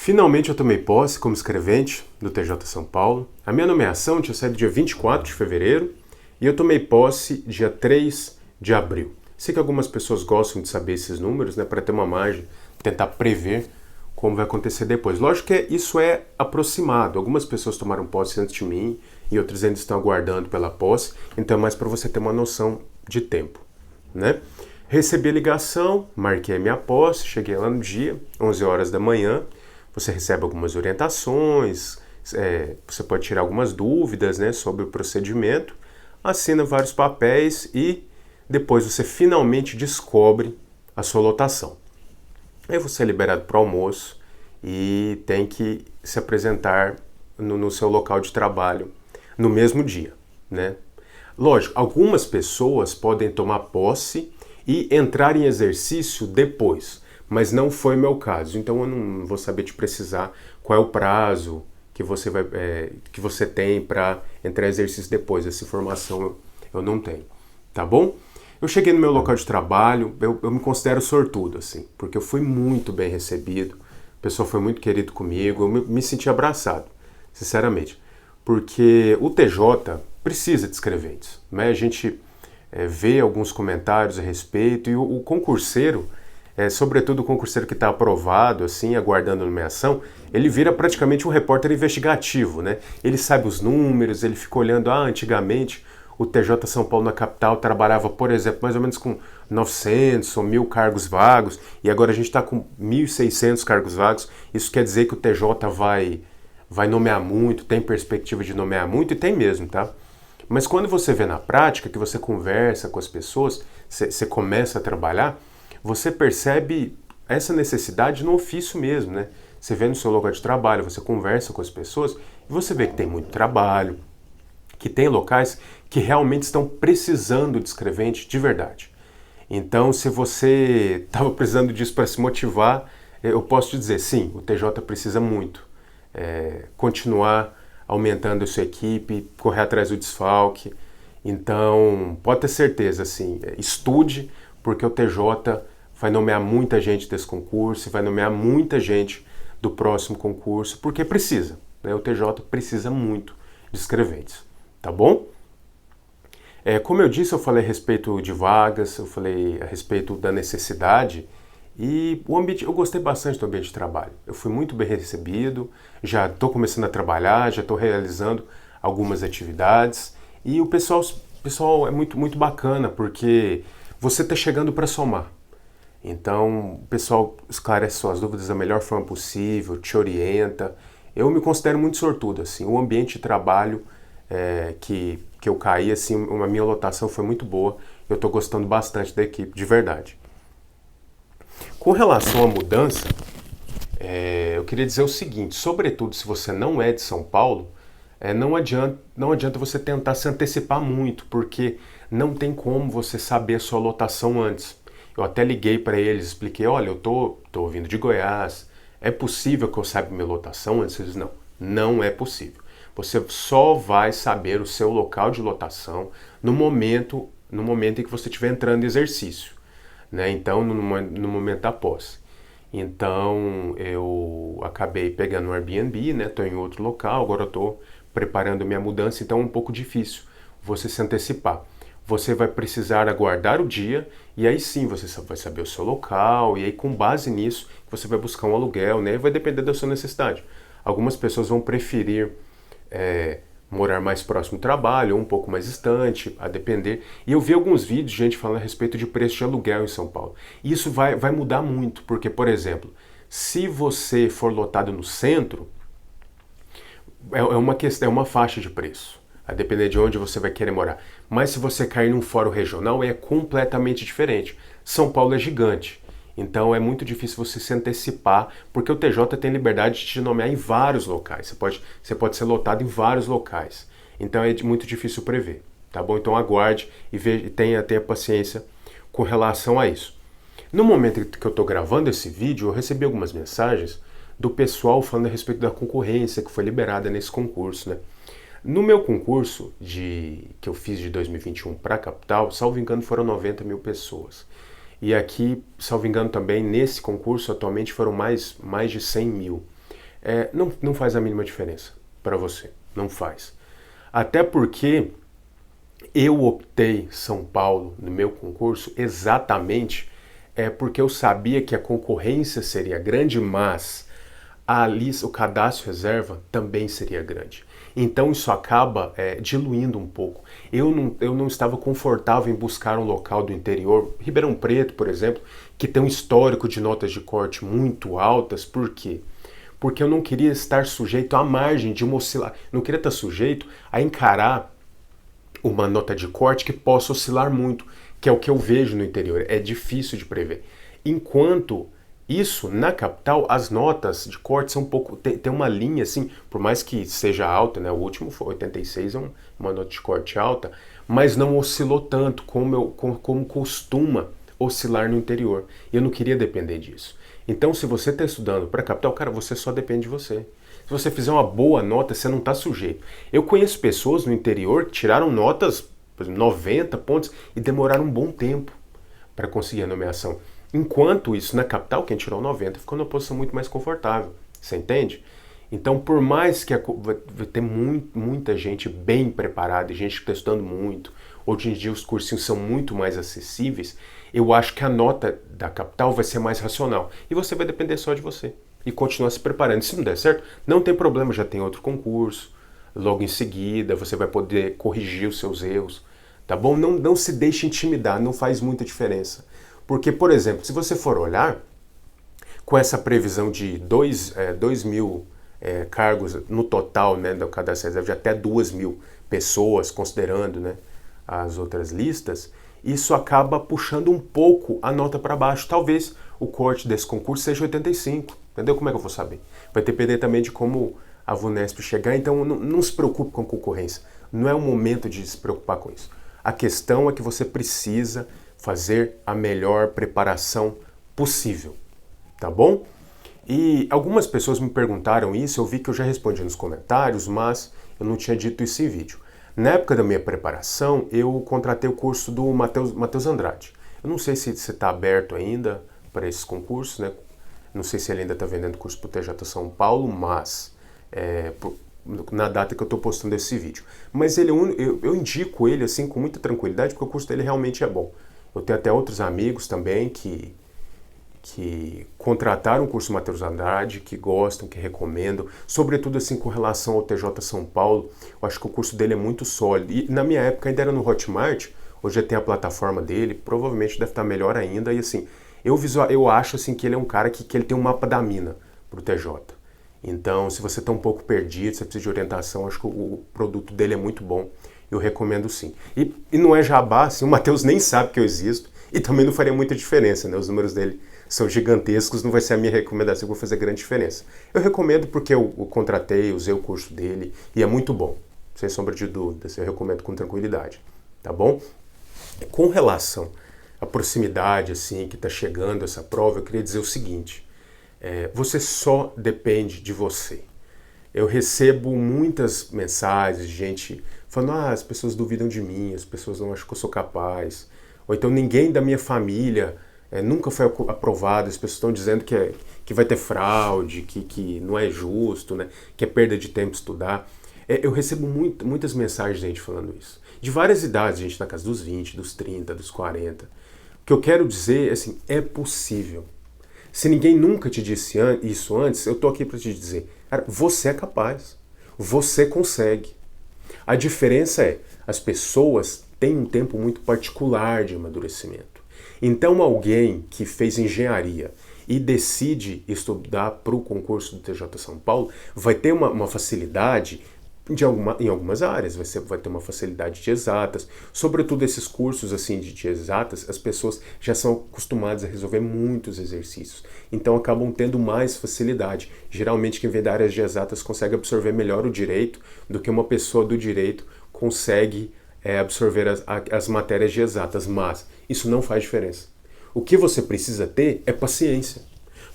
Finalmente eu tomei posse como escrevente do TJ São Paulo. A minha nomeação tinha saído dia 24 de fevereiro e eu tomei posse dia 3 de abril. Sei que algumas pessoas gostam de saber esses números, né, para ter uma margem, tentar prever como vai acontecer depois. Lógico que isso é aproximado. Algumas pessoas tomaram posse antes de mim e outras ainda estão aguardando pela posse, então é mais para você ter uma noção de tempo, né? Recebi a ligação, marquei a minha posse, cheguei lá no dia, 11 horas da manhã. Você recebe algumas orientações, você pode tirar algumas dúvidas, né, sobre o procedimento, assina vários papéis e depois você finalmente descobre a sua lotação. Aí você é liberado para o almoço e tem que se apresentar no seu local de trabalho no mesmo dia, né? Lógico, algumas pessoas podem tomar posse e entrar em exercício depois, mas não foi meu caso. Então eu não vou saber te precisar qual é o prazo que você tem para entrar em exercício depois. Essa informação eu não tenho, tá bom? Eu cheguei no meu local de trabalho, eu me considero sortudo, assim, porque eu fui muito bem recebido, o pessoal foi muito querido comigo, eu me senti abraçado, sinceramente, porque o TJ precisa de escreventes, né? A gente vê alguns comentários a respeito e o concurseiro, sobretudo o concurseiro que está aprovado, assim, aguardando a nomeação, ele vira praticamente um repórter investigativo, né? Ele sabe os números, ele fica olhando, antigamente o TJ São Paulo na capital trabalhava, por exemplo, mais ou menos com 900 ou 1.000 cargos vagos, e agora a gente está com 1.600 cargos vagos. Isso quer dizer que o TJ vai nomear muito, tem perspectiva de nomear muito, e tem mesmo, tá? Mas quando você vê na prática, que você conversa com as pessoas, você começa a trabalhar, você percebe essa necessidade no ofício mesmo, né? Você vê no seu local de trabalho, você conversa com as pessoas, e você vê que tem muito trabalho, que tem locais que realmente estão precisando de escrevente de verdade. Então, se você estava precisando disso para se motivar, eu posso te dizer, sim, o TJ precisa muito continuar aumentando a sua equipe, correr atrás do desfalque. Então, pode ter certeza, assim, estude, porque o TJ vai nomear muita gente desse concurso, vai nomear muita gente do próximo concurso, porque precisa, né? O TJ precisa muito de escreventes. Tá bom? Como eu disse, eu falei a respeito de vagas, eu falei a respeito da necessidade e o ambiente, eu gostei bastante do ambiente de trabalho. Eu fui muito bem recebido, já estou começando a trabalhar, já estou realizando algumas atividades e o pessoal é muito, muito bacana porque você está chegando para somar. Então, o pessoal esclarece suas dúvidas da melhor forma possível, te orienta. Eu me considero muito sortudo, assim, o ambiente de trabalho que eu caí, assim, a minha lotação foi muito boa. Eu estou gostando bastante da equipe, de verdade. Com relação à mudança, eu queria dizer o seguinte, sobretudo se você não é de São Paulo, não adianta você tentar se antecipar muito, porque não tem como você saber a sua lotação antes. Eu até liguei para eles, expliquei, olha, eu tô vindo de Goiás, é possível que eu saiba minha lotação antes? Eles, não é possível. Você só vai saber o seu local de lotação no momento em que você estiver entrando em exercício, né? Então, no momento da posse. Então, eu acabei pegando um Airbnb, né? Estou em outro local, agora estou preparando minha mudança, então é um pouco difícil você se antecipar. Você vai precisar aguardar o dia e aí sim você vai saber o seu local e aí com base nisso você vai buscar um aluguel, né? Vai depender da sua necessidade. Algumas pessoas vão preferir morar mais próximo do trabalho ou um pouco mais distante, a depender. E eu vi alguns vídeos de gente falando a respeito de preço de aluguel em São Paulo. E isso vai mudar muito, porque, por exemplo, se você for lotado no centro, é uma faixa de preço, a depender de onde você vai querer morar. Mas se você cair num fórum regional, é completamente diferente. São Paulo é gigante. Então é muito difícil você se antecipar, porque o TJ tem liberdade de te nomear em vários locais. Você pode ser lotado em vários locais. Então é muito difícil prever, tá bom? Então aguarde e tenha paciência com relação a isso. No momento que eu estou gravando esse vídeo, eu recebi algumas mensagens do pessoal falando a respeito da concorrência que foi liberada nesse concurso, né? No meu concurso que eu fiz de 2021 para a capital, salvo engano, foram 90 mil pessoas. E aqui, salvo engano também, nesse concurso atualmente foram mais de 100 mil. não faz a mínima diferença para você. Não faz. Até porque eu optei São Paulo no meu concurso exatamente porque eu sabia que a concorrência seria grande, mas a lista, o cadastro reserva também seria grande. Então isso acaba diluindo um pouco. Eu não estava confortável em buscar um local do interior, Ribeirão Preto, por exemplo, que tem um histórico de notas de corte muito altas. Por quê? Porque eu não queria estar sujeito à margem de uma oscilação. Não queria estar sujeito a encarar uma nota de corte que possa oscilar muito, que é o que eu vejo no interior. É difícil de prever. Enquanto isso, na capital, as notas de corte são um pouco... Tem uma linha, assim, por mais que seja alta, né? O último foi 86, uma nota de corte alta, mas não oscilou tanto como costuma oscilar no interior. E eu não queria depender disso. Então, se você está estudando para a capital, cara, você só depende de você. Se você fizer uma boa nota, você não está sujeito. Eu conheço pessoas no interior que tiraram notas, por exemplo, 90 pontos e demoraram um bom tempo para conseguir a nomeação. Enquanto isso, na capital, quem tirou 90 ficou numa posição muito mais confortável. Você entende? Então, por mais que vai ter muita gente bem preparada, gente que está estudando muito, hoje em dia os cursinhos são muito mais acessíveis, eu acho que a nota da capital vai ser mais racional. E você vai depender só de você. E continuar se preparando. Se não der certo, não tem problema, já tem outro concurso. Logo em seguida, você vai poder corrigir os seus erros. Tá bom? Não se deixe intimidar, não faz muita diferença. Porque, por exemplo, se você for olhar, com essa previsão de 2 mil cargos no total, né, do cadastro reserva, de até 2 mil pessoas, considerando, né, as outras listas, isso acaba puxando um pouco a nota para baixo. Talvez o corte desse concurso seja 85. Entendeu? Como é que eu vou saber? Vai depender também de como a VUNESP chegar, então não se preocupe com a concorrência. Não é o momento de se preocupar com isso. A questão é que você precisa fazer a melhor preparação possível. Tá bom? E algumas pessoas me perguntaram isso, eu vi que eu já respondi nos comentários, mas eu não tinha dito isso em vídeo. Na época da minha preparação, eu contratei o curso do Matheus Andrade. Eu não sei se está aberto ainda para esses concursos, né? Não sei se ele ainda está vendendo curso para o TJ São Paulo, mas na data que eu estou postando esse vídeo. Mas eu indico ele assim com muita tranquilidade, porque o curso dele realmente é bom. Eu tenho até outros amigos também que contrataram o curso Matheus Andrade, que gostam, que recomendam, sobretudo assim com relação ao TJ São Paulo. Eu acho que o curso dele é muito sólido. E na minha época ainda era no Hotmart, hoje já tem a plataforma dele, provavelmente deve estar melhor ainda. E assim, eu acho assim, que ele é um cara que ele tem um mapa da mina para o TJ. Então, se você está um pouco perdido, você precisa de orientação, acho que o produto dele é muito bom. Eu recomendo sim. E não é jabá, assim, o Matheus nem sabe que eu existo e também não faria muita diferença, né? Os números dele são gigantescos, não vai ser a minha recomendação que vai fazer grande diferença. Eu recomendo porque eu contratei, usei o curso dele e é muito bom. Sem sombra de dúvidas, eu recomendo com tranquilidade. Tá bom? Com relação à proximidade, assim, que está chegando essa prova, eu queria dizer o seguinte. Você só depende de você. Eu recebo muitas mensagens de gente falando, as pessoas duvidam de mim, as pessoas não acham que eu sou capaz. Ou então ninguém da minha família nunca foi aprovado, as pessoas estão dizendo que vai ter fraude, que não é justo, né? Que é perda de tempo estudar. Eu recebo muitas mensagens de gente falando isso. De várias idades, gente na casa dos 20, dos 30, dos 40. O que eu quero dizer, assim, é possível. Se ninguém nunca te disse isso antes, eu tô aqui para te dizer, cara, você é capaz, você consegue. A diferença é, as pessoas têm um tempo muito particular de amadurecimento. Então alguém que fez engenharia e decide estudar para o concurso do TJ São Paulo vai ter uma facilidade em algumas áreas, vai ter uma facilidade de exatas, sobretudo esses cursos assim de exatas, as pessoas já são acostumadas a resolver muitos exercícios, então acabam tendo mais facilidade. Geralmente quem vem da área de exatas consegue absorver melhor o direito do que uma pessoa do direito consegue absorver as matérias de exatas, mas isso não faz diferença. O que você precisa ter é paciência,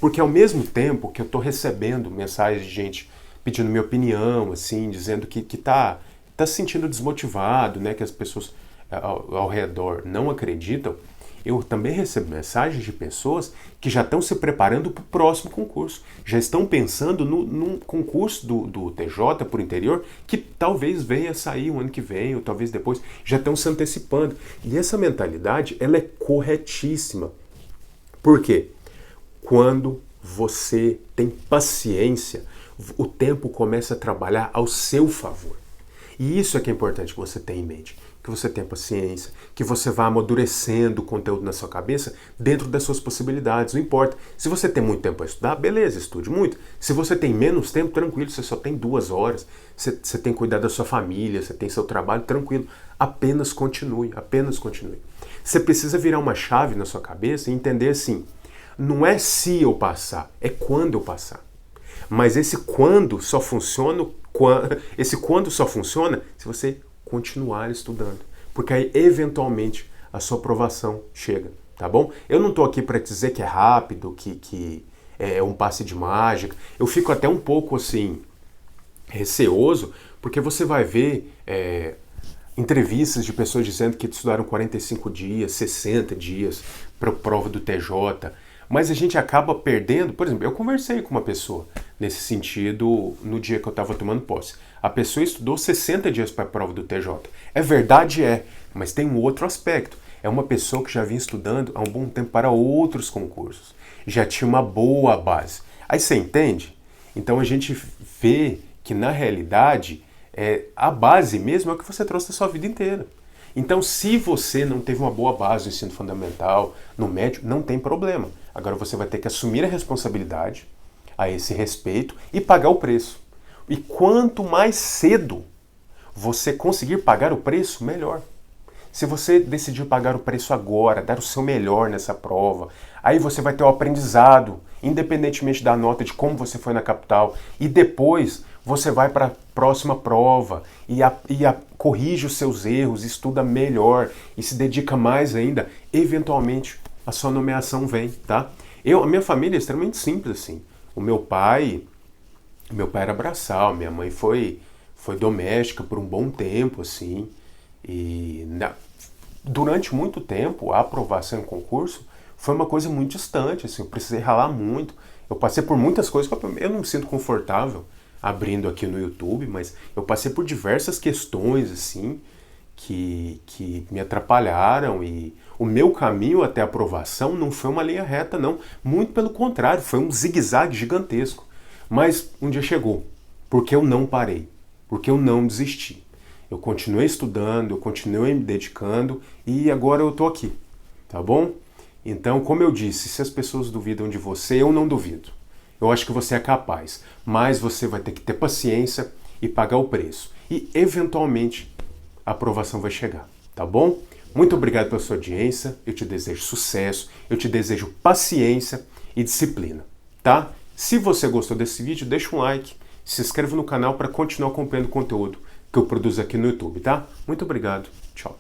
porque ao mesmo tempo que eu estou recebendo mensagens de gente pedindo minha opinião, assim, dizendo que tá se sentindo desmotivado, né, que as pessoas ao redor não acreditam, eu também recebo mensagens de pessoas que já estão se preparando para o próximo concurso. Já estão pensando num concurso do TJ por interior que talvez venha a sair o ano que vem, ou talvez depois. Já estão se antecipando. E essa mentalidade, ela é corretíssima. Por quê? Quando você tem paciência, o tempo começa a trabalhar ao seu favor. E isso é que é importante que você tenha em mente. Que você tenha paciência, que você vá amadurecendo o conteúdo na sua cabeça dentro das suas possibilidades. Não importa. Se você tem muito tempo para estudar, beleza, estude muito. Se você tem menos tempo, tranquilo, você só tem 2 horas, você tem que cuidar da sua família, você tem seu trabalho, tranquilo. Apenas continue, apenas continue. Você precisa virar uma chave na sua cabeça e entender assim, não é se eu passar, é quando eu passar. Mas esse quando só funciona se você continuar estudando. Porque aí, eventualmente, a sua aprovação chega, tá bom? Eu não estou aqui para dizer que é rápido, que é um passe de mágica. Eu fico até um pouco, assim, receoso, porque você vai ver entrevistas de pessoas dizendo que estudaram 45 dias, 60 dias para a prova do TJ. Mas a gente acaba perdendo, por exemplo, eu conversei com uma pessoa nesse sentido no dia que eu estava tomando posse. A pessoa estudou 60 dias para a prova do TJ. É verdade, mas tem um outro aspecto. É uma pessoa que já vinha estudando há um bom tempo para outros concursos. Já tinha uma boa base. Aí você entende? Então a gente vê que na realidade a base mesmo é o que você trouxe da sua vida inteira. Então, se você não teve uma boa base no ensino fundamental, no médio, não tem problema. Agora você vai ter que assumir a responsabilidade a esse respeito e pagar o preço. E quanto mais cedo você conseguir pagar o preço, melhor. Se você decidir pagar o preço agora, dar o seu melhor nessa prova, aí você vai ter o aprendizado, independentemente da nota de como você foi na capital, e depois você vai para a próxima prova e corrige os seus erros, estuda melhor e se dedica mais ainda, eventualmente a sua nomeação vem, tá? A minha família é extremamente simples, assim. O meu pai era braçal, minha mãe foi doméstica por um bom tempo, assim, e durante muito tempo a aprovação em concurso foi uma coisa muito distante, assim, eu precisei ralar muito, eu passei por muitas coisas que eu não me sinto confortável abrindo aqui no YouTube, mas eu passei por diversas questões, assim, que me atrapalharam, e o meu caminho até a aprovação não foi uma linha reta, não. Muito pelo contrário, foi um zigue-zague gigantesco. Mas um dia chegou, porque eu não parei, porque eu não desisti. Eu continuei estudando, eu continuei me dedicando e agora eu tô aqui, tá bom? Então, como eu disse, se as pessoas duvidam de você, eu não duvido. Eu acho que você é capaz, mas você vai ter que ter paciência e pagar o preço. E, eventualmente, a aprovação vai chegar, tá bom? Muito obrigado pela sua audiência, eu te desejo sucesso, eu te desejo paciência e disciplina, tá? Se você gostou desse vídeo, deixa um like, se inscreva no canal para continuar acompanhando o conteúdo que eu produzo aqui no YouTube, tá? Muito obrigado, tchau.